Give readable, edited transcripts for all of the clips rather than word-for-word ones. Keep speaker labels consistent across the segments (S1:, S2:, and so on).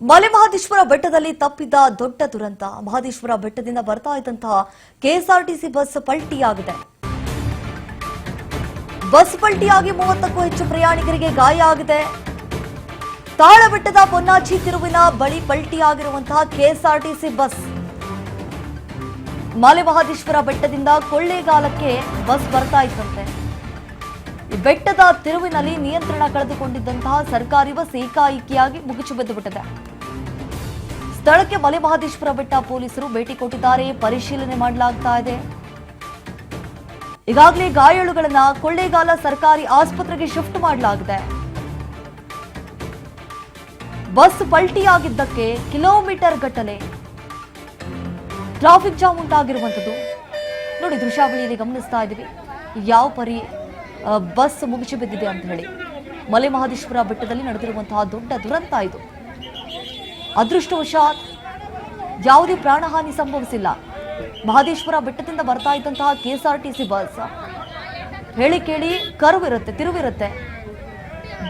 S1: ಮಲೆಮಹದೇಶ್ವರ ಬೆಟ್ಟದಲ್ಲಿ ತಪ್ಪಿದ ದೊಡ್ಡ ದುರಂತ. ಮಹದೇಶ್ವರ ಬೆಟ್ಟದಿಂದ ಬರ್ತಾ ಇದ್ದಂತಹ ಕೆಎಸ್ಆರ್ಟಿಸಿ ಬಸ್ ಪಲ್ಟಿಯಾಗಿದೆ. ಬಸ್ ಪಲ್ಟಿಯಾಗಿ 30ಕ್ಕೂ ಹೆಚ್ಚು ಪ್ರಯಾಣಿಕರಿಗೆ ಗಾಯ ಆಗಿದೆ. ತಾಳಬೆಟ್ಟದ ಪೊನ್ನಾಚಿ ತಿರುವಿನ ಬಳಿ ಪಲ್ಟಿಯಾಗಿರುವಂತಹ ಕೆಎಸ್ಆರ್ಟಿಸಿ ಬಸ್. ಮಲೆಮಹದೇಶ್ವರ ಬೆಟ್ಟದಿಂದ ಕೊಳ್ಳೇಗಾಲಕ್ಕೆ ಬಸ್ ಬರ್ತಾ ಇತ್ತಂತೆ. ಬೆಟ್ಟದ ತಿರುವಿನಲ್ಲಿ ನಿಯಂತ್ರಣ ಕಳೆದುಕೊಂಡಿದ್ದಂತಹ ಸರ್ಕಾರಿ ಬಸ್ ಏಕಾಏಕಿಯಾಗಿ ಮುಗಿಚು ಬಿದ್ದುಬಿಟ್ಟಿದೆ. ಸ್ಥಳಕ್ಕೆ ಮಲೆಮಹದೇಶ್ವರ ಬೆಟ್ಟ ಪೊಲೀಸರು ಭೇಟಿ ಕೊಟ್ಟಿದ್ದಾರೆ. ಪರಿಶೀಲನೆ ಮಾಡಲಾಗ್ತಾ ಇದೆ. ಈಗಾಗಲೇ ಗಾಯಾಳುಗಳನ್ನ ಕೊಳ್ಳೇಗಾಲ ಸರ್ಕಾರಿ ಆಸ್ಪತ್ರೆಗೆ ಶಿಫ್ಟ್ ಮಾಡಲಾಗಿದೆ. ಬಸ್ ಪಲ್ಟಿಯಾಗಿದ್ದಕ್ಕೆ ಕಿಲೋಮೀಟರ್ ಗಟ್ಟಲೆ ಟ್ರಾಫಿಕ್ ಜಾಮ್ ಉಂಟಾಗಿರುವಂತದ್ದು ನೋಡಿ. ದೃಶ್ಯಾವಳಿಯಲ್ಲಿ ಗಮನಿಸ್ತಾ ಇದ್ದೀವಿ ಯಾವ ಪರಿ ಬಸ್ ಮುಗಿಸಿ ಬಿದ್ದಿದೆ ಅಂತ ಹೇಳಿ. ಮಲೆಮಹದೇಶ್ವರ ಬೆಟ್ಟದಲ್ಲಿ ನಡೆದಿರುವಂತಹ ದೊಡ್ಡ ದುರಂತ ಇದು. ಅದೃಷ್ಟವಶಾತ್ ಯಾವುದೇ ಪ್ರಾಣಹಾನಿ ಸಂಭವಿಸಿಲ್ಲ. ಮಹದೇಶ್ವರ ಬೆಟ್ಟದಿಂದ ಬರ್ತಾ ಇದ್ದಂತಹ ಕೆಎಸ್ಆರ್ಟಿಸಿ ಬಸ್ ಹೇಳಿ ಕೇಳಿ ಕರ್ವ್ ಇರುತ್ತೆ, ತಿರುವಿರುತ್ತೆ.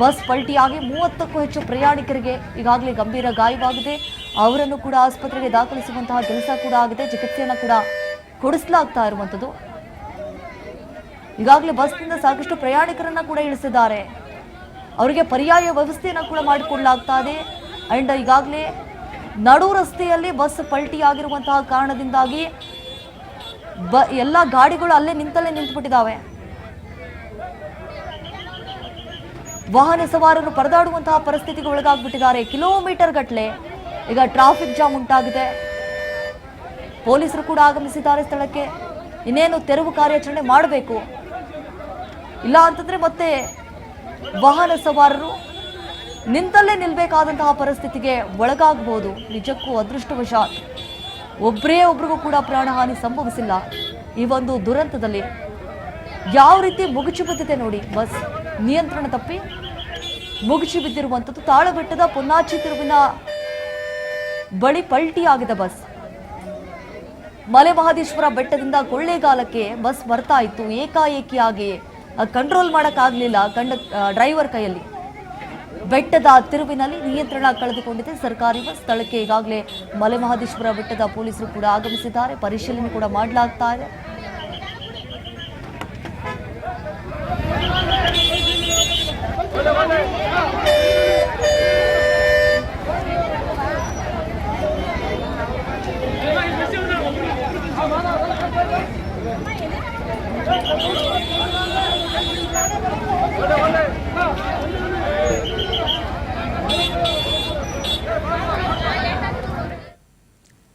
S1: ಬಸ್ ಪಲ್ಟಿಯಾಗಿ 30ಕ್ಕೂ ಹೆಚ್ಚು ಪ್ರಯಾಣಿಕರಿಗೆ ಈಗಾಗಲೇ ಗಂಭೀರ ಗಾಯವಾಗಿದೆ. ಅವರನ್ನು ಕೂಡ ಆಸ್ಪತ್ರೆಗೆ ದಾಖಲಿಸುವಂತಹ ಕೆಲಸ ಕೂಡ ಆಗಿದೆ. ಚಿಕಿತ್ಸೆಯನ್ನು ಕೂಡ ಕೊಡಿಸಲಾಗ್ತಾ ಇರುವಂಥದ್ದು. ಈಗಾಗಲೇ ಬಸ್ನಿಂದ ಸಾಕಷ್ಟು ಪ್ರಯಾಣಿಕರನ್ನ ಕೂಡ ಇಳಿಸಿದ್ದಾರೆ. ಅವರಿಗೆ ಪರ್ಯಾಯ ವ್ಯವಸ್ಥೆಯನ್ನು ಕೂಡ ಮಾಡಿಕೊಡಲಾಗ್ತಾ ಇದೆ. ಅಂಡ್ ಈಗಾಗಲೇ ನಡು ರಸ್ತೆಯಲ್ಲಿ ಬಸ್ ಪಲ್ಟಿ ಆಗಿರುವಂತಹ ಕಾರಣದಿಂದಾಗಿ ಎಲ್ಲ ಗಾಡಿಗಳು ಅಲ್ಲೇ ನಿಂತುಬಿಟ್ಟಿದ್ದಾವೆ. ವಾಹನ ಸವಾರರು ಪರದಾಡುವಂತಹ ಪರಿಸ್ಥಿತಿಗೆ ಒಳಗಾಗ್ಬಿಟ್ಟಿದ್ದಾರೆ. ಕಿಲೋಮೀಟರ್ ಗಟ್ಟಲೆ ಈಗ ಟ್ರಾಫಿಕ್ ಜಾಮ್ ಉಂಟಾಗಿದೆ. ಪೊಲೀಸರು ಕೂಡ ಆಗಮಿಸಿದ್ದಾರೆ ಸ್ಥಳಕ್ಕೆ. ಇನ್ನೇನು ತೆರವು ಕಾರ್ಯಾಚರಣೆ ಮಾಡಬೇಕು, ಇಲ್ಲ ಅಂತಂದ್ರೆ ಮತ್ತೆ ವಾಹನ ಸವಾರರು ನಿಂತಲ್ಲೇ ನಿಲ್ಬೇಕಾದಂತಹ ಪರಿಸ್ಥಿತಿಗೆ ಒಳಗಾಗಬಹುದು. ನಿಜಕ್ಕೂ ಅದೃಷ್ಟವಶಾತ್ ಒಬ್ರಿಗೂ ಕೂಡ ಪ್ರಾಣಹಾನಿ ಸಂಭವಿಸಿಲ್ಲ. ಈ ಒಂದು ದುರಂತದಲ್ಲಿ ಯಾವ ರೀತಿ ಮುಗಿಚು ಬಿದ್ದಿದೆ ನೋಡಿ. ಬಸ್ ನಿಯಂತ್ರಣ ತಪ್ಪಿ ಮುಗಿಚು ಬಿದ್ದಿರುವಂಥದ್ದು. ತಾಳಬೆಟ್ಟದ ಪೊನ್ನಾಚಿ ತಿರುವಿನ ಬಳಿ ಪಲ್ಟಿ ಆಗಿದೆ ಬಸ್. ಮಲೆಮಹದೇಶ್ವರ ಬೆಟ್ಟದಿಂದ ಕೊಳ್ಳೇಗಾಲಕ್ಕೆ ಬಸ್ ಬರ್ತಾ ಇತ್ತು. ಏಕಾಏಕಿಯಾಗಿ ಕಂಟ್ರೋಲ್ ಮಾಡೋಕ್ಕಾಗಲಿಲ್ಲ ಡ್ರೈವರ್ ಕೈಯಲ್ಲಿ. ಬೆಟ್ಟದ ತಿರುವಿನಲ್ಲಿ ನಿಯಂತ್ರಣ ಕಳೆದುಕೊಂಡಿದೆ ಸರ್ಕಾರಿ ಬಸ್. ಸ್ಥಳಕ್ಕೆ ಈಗಾಗಲೇ ಮಲೆಮಹದೇಶ್ವರ ಬೆಟ್ಟದ ಪೊಲೀಸರು ಕೂಡ ಆಗಮಿಸಿದ್ದಾರೆ. ಪರಿಶೀಲನೆ ಕೂಡ ಮಾಡಲಾಗ್ತಾ ಇದೆ.